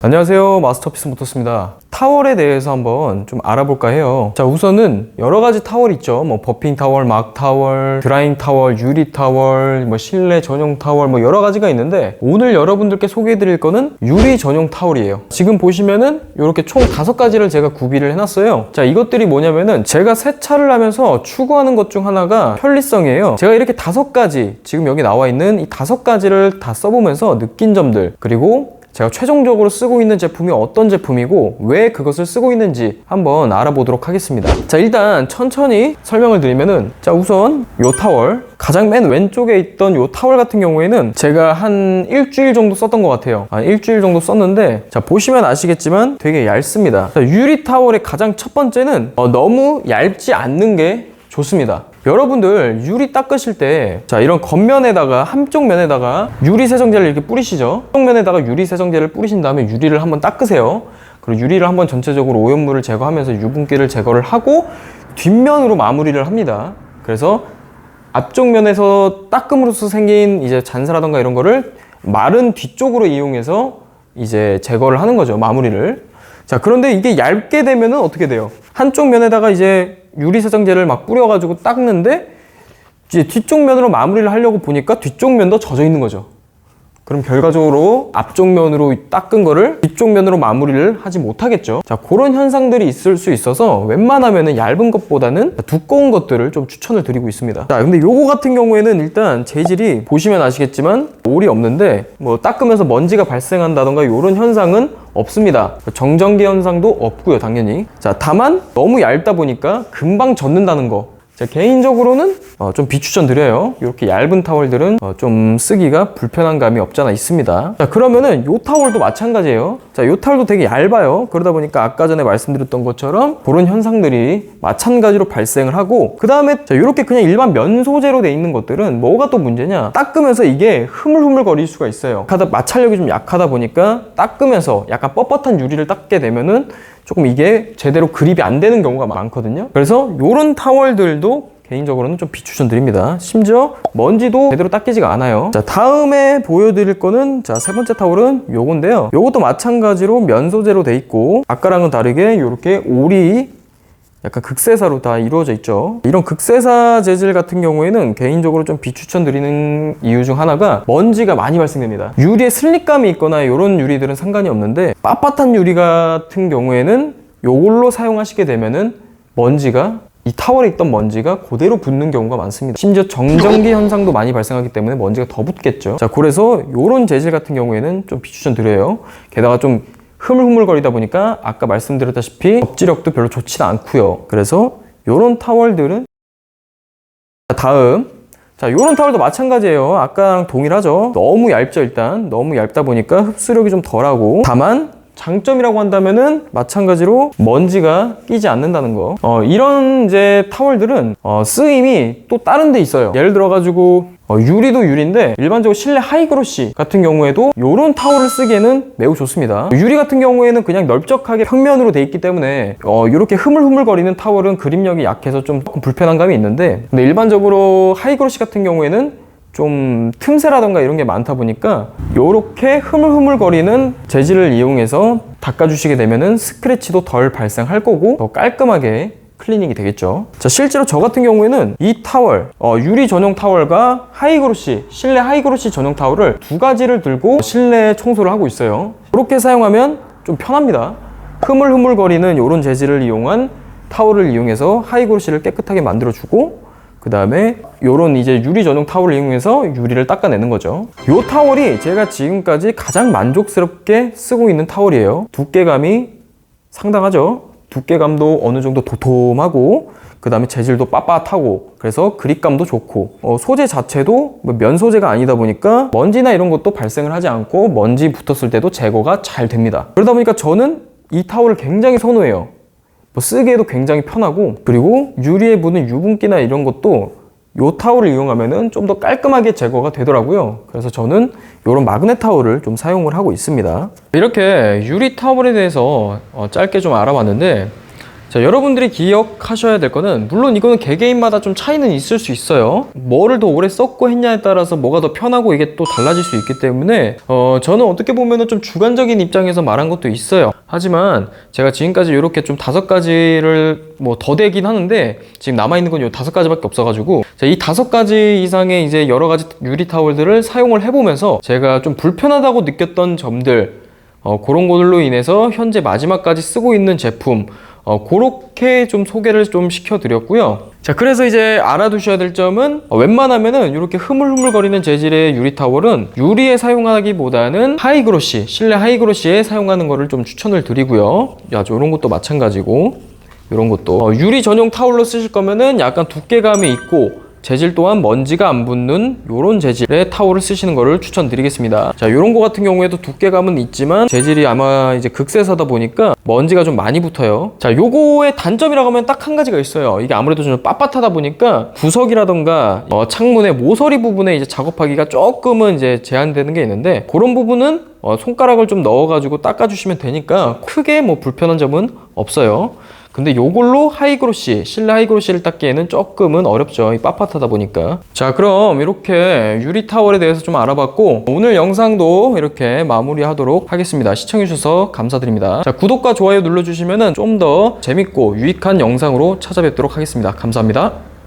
안녕하세요, 마스터피스 모터스입니다. 타월에 대해서 한번 좀 알아볼까 해요. 자, 우선은 여러 가지 타월 있죠. 뭐 버핑 타월, 막 타월, 드라잉 타월, 유리 타월, 뭐 실내 전용 타월, 뭐 여러 가지가 있는데 오늘 여러분들께 소개해 드릴 거는 유리 전용 타월이에요. 지금 보시면은 이렇게 총 5가지를 제가 구비를 해놨어요. 자, 이것들이 뭐냐면은 제가 세차를 하면서 추구하는 것 중 하나가 편리성이에요. 제가 이렇게 5가지, 지금 여기 나와 있는 이 5가지를 다 써보면서 느낀 점들, 그리고 제가 최종적으로 쓰고 있는 제품이 어떤 제품이고 왜 그것을 쓰고 있는지 한번 알아보도록 하겠습니다. 자, 일단 천천히 설명을 드리면은, 자, 우선 요 타월, 가장 맨 왼쪽에 있던 요 타월 같은 경우에는 제가 한 일주일 정도 썼던 것 같아요. 일주일 정도 썼는데, 자, 보시면 아시겠지만 되게 얇습니다. 자, 유리 타월의 가장 첫 번째는 너무 얇지 않는 게 좋습니다. 여러분들 유리 닦으실 때, 자, 이런 겉면에다가, 한쪽 면에다가 유리 세정제를 이렇게 뿌리시죠. 한쪽 면에다가 유리 세정제를 뿌리신 다음에 유리를 한번 닦으세요. 그리고 유리를 한번 전체적으로 오염물을 제거하면서 유분기를 제거를 하고 뒷면으로 마무리를 합니다. 그래서 앞쪽 면에서 닦음으로써 생긴 이제 잔사라던가 이런 거를 마른 뒤쪽으로 이용해서 이제 제거를 하는 거죠, 마무리를. 자, 그런데 이게 얇게 되면은 어떻게 돼요? 한쪽 면에다가 이제 유리 세정제를 막 뿌려가지고 닦는데 이제 뒤쪽 면으로 마무리를 하려고 보니까 뒤쪽 면도 젖어 있는 거죠. 그럼 결과적으로 앞쪽 면으로 닦은 거를 뒤쪽 면으로 마무리를 하지 못하겠죠. 자, 그런 현상들이 있을 수 있어서 웬만하면은 얇은 것보다는 두꺼운 것들을 좀 추천을 드리고 있습니다. 자, 근데 요거 같은 경우에는 일단 재질이 보시면 아시겠지만 올이 없는데, 뭐 닦으면서 먼지가 발생한다던가 이런 현상은 없습니다. 정전기 현상도 없고요, 당연히. 자, 다만 너무 얇다 보니까 금방 젖는다는 거, 제가 개인적으로는 좀 비추천 드려요. 이렇게 얇은 타월들은 좀 쓰기가 불편한 감이 없잖아 있습니다. 자, 그러면은 요 타월도 마찬가지예요. 자, 요 타월도 되게 얇아요. 그러다 보니까 아까 전에 말씀드렸던 것처럼 그런 현상들이 마찬가지로 발생을 하고, 그 다음에 이렇게 그냥 일반 면 소재로 돼 있는 것들은 뭐가 또 문제냐, 닦으면서 이게 흐물흐물 거릴 수가 있어요. 마찰력이 좀 약하다 보니까 닦으면서 약간 뻣뻣한 유리를 닦게 되면은 조금 이게 제대로 그립이 안 되는 경우가 많거든요. 그래서 이런 타월들도 개인적으로는 좀 비추천 드립니다. 심지어 먼지도 제대로 닦이지가 않아요. 자, 다음에 보여드릴 거는, 자, 세 번째 타월은 요건데요. 요것도 마찬가지로 면 소재로 돼 있고, 아까랑은 다르게 이렇게 올이 약간 극세사로 다 이루어져 있죠. 이런 극세사 재질 같은 경우에는 개인적으로 좀 비추천 드리는 이유 중 하나가 먼지가 많이 발생됩니다. 유리에 슬립감이 있거나 이런 유리들은 상관이 없는데, 빳빳한 유리 같은 경우에는 요걸로 사용하시게 되면은 먼지가, 이 타월에 있던 먼지가 그대로 붙는 경우가 많습니다. 심지어 정전기 현상도 많이 발생하기 때문에 먼지가 더 붙겠죠. 자, 그래서 요런 재질 같은 경우에는 좀 비추천 드려요. 게다가 좀 흐물흐물거리다 보니까 아까 말씀드렸다시피 접지력도 별로 좋지는 않고요. 그래서 요런 타월들은, 다음, 자, 요런 타월도 마찬가지예요. 아까랑 동일하죠. 너무 얇죠. 일단 너무 얇다 보니까 흡수력이 좀 덜하고, 다만 장점이라고 한다면은 마찬가지로 먼지가 끼지 않는다는 거. 이런 이제 타월들은 쓰임이 또 다른 데 있어요. 예를 들어 가지고 유리도 유리인데 일반적으로 실내 하이그로시 같은 경우에도 이런 타월을 쓰기에는 매우 좋습니다. 유리 같은 경우에는 그냥 넓적하게 평면으로 돼 있기 때문에 이렇게 흐물흐물거리는 타월은 그립력이 약해서 좀 불편한 감이 있는데, 근데 일반적으로 하이그로시 같은 경우에는 좀 틈새라던가 이런 게 많다 보니까 이렇게 흐물흐물거리는 재질을 이용해서 닦아주시게 되면은 스크래치도 덜 발생할 거고 더 깔끔하게 클리닝이 되겠죠. 자, 실제로 저 같은 경우에는 이 타월, 유리 전용 타월과 하이그로시, 실내 하이그로시 전용 타월을 2가지를 들고 실내 청소를 하고 있어요. 이렇게 사용하면 좀 편합니다. 흐물흐물거리는 이런 재질을 이용한 타월을 이용해서 하이그로시를 깨끗하게 만들어주고, 그 다음에 요런 이제 유리 전용 타월을 이용해서 유리를 닦아내는 거죠. 요 타월이 제가 지금까지 가장 만족스럽게 쓰고 있는 타월이에요. 두께감이 상당하죠. 두께감도 어느 정도 도톰하고, 그 다음에 재질도 빳빳하고, 그래서 그립감도 좋고, 소재 자체도 면 소재가 아니다 보니까 먼지나 이런 것도 발생을 하지 않고 먼지 붙었을 때도 제거가 잘 됩니다. 그러다 보니까 저는 이 타월을 굉장히 선호해요. 쓰기에도 굉장히 편하고, 그리고 유리에 묻은 유분기나 이런 것도 이 타월을 이용하면은 좀 더 깔끔하게 제거가 되더라고요. 그래서 저는 이런 마그넷 타월을 좀 사용을 하고 있습니다. 이렇게 유리 타월에 대해서 짧게 좀 알아봤는데, 자, 여러분들이 기억하셔야 될 거는, 물론 이거는 개개인마다 좀 차이는 있을 수 있어요. 뭐를 더 오래 썼고 했냐에 따라서 뭐가 더 편하고 이게 또 달라질 수 있기 때문에 저는 어떻게 보면은 좀 주관적인 입장에서 말한 것도 있어요. 하지만 제가 지금까지 이렇게 좀 5가지를 뭐 더 되긴 하는데 지금 남아있는 건 요 5가지밖에 없어가지고, 자, 이 5가지 이상의 이제 여러 가지 유리 타월들을 사용을 해보면서 제가 좀 불편하다고 느꼈던 점들, 그런 걸로 인해서 현재 마지막까지 쓰고 있는 제품, 그렇게 좀 소개를 좀 시켜드렸고요. 자, 그래서 이제 알아두셔야 될 점은, 웬만하면은 이렇게 흐물흐물거리는 재질의 유리 타월은 유리에 사용하기보다는 하이그로시, 실내 하이그로시에 사용하는 거를 좀 추천을 드리고요. 야, 이런 것도 마찬가지고, 이런 것도 유리 전용 타월로 쓰실 거면은 약간 두께감이 있고 재질 또한 먼지가 안 붙는 요런 재질의 타월을 쓰시는 거를 추천드리겠습니다. 자, 요런 거 같은 경우에도 두께감은 있지만 재질이 아마 이제 극세사다 보니까 먼지가 좀 많이 붙어요. 자, 요거의 단점이라고 하면 딱 한 가지가 있어요. 이게 아무래도 좀 빳빳하다 보니까 구석이라던가 창문의 모서리 부분에 이제 작업하기가 조금은 이제 제한되는 게 있는데, 그런 부분은 손가락을 좀 넣어가지고 닦아주시면 되니까 크게 뭐 불편한 점은 없어요. 근데 요걸로 하이그로시, 실내 하이그로시를 닦기에는 조금은 어렵죠. 이 빳빳하다 보니까. 자, 그럼 이렇게 유리 타월에 대해서 좀 알아봤고, 오늘 영상도 이렇게 마무리하도록 하겠습니다. 시청해주셔서 감사드립니다. 자, 구독과 좋아요 눌러주시면 좀 더 재밌고 유익한 영상으로 찾아뵙도록 하겠습니다. 감사합니다.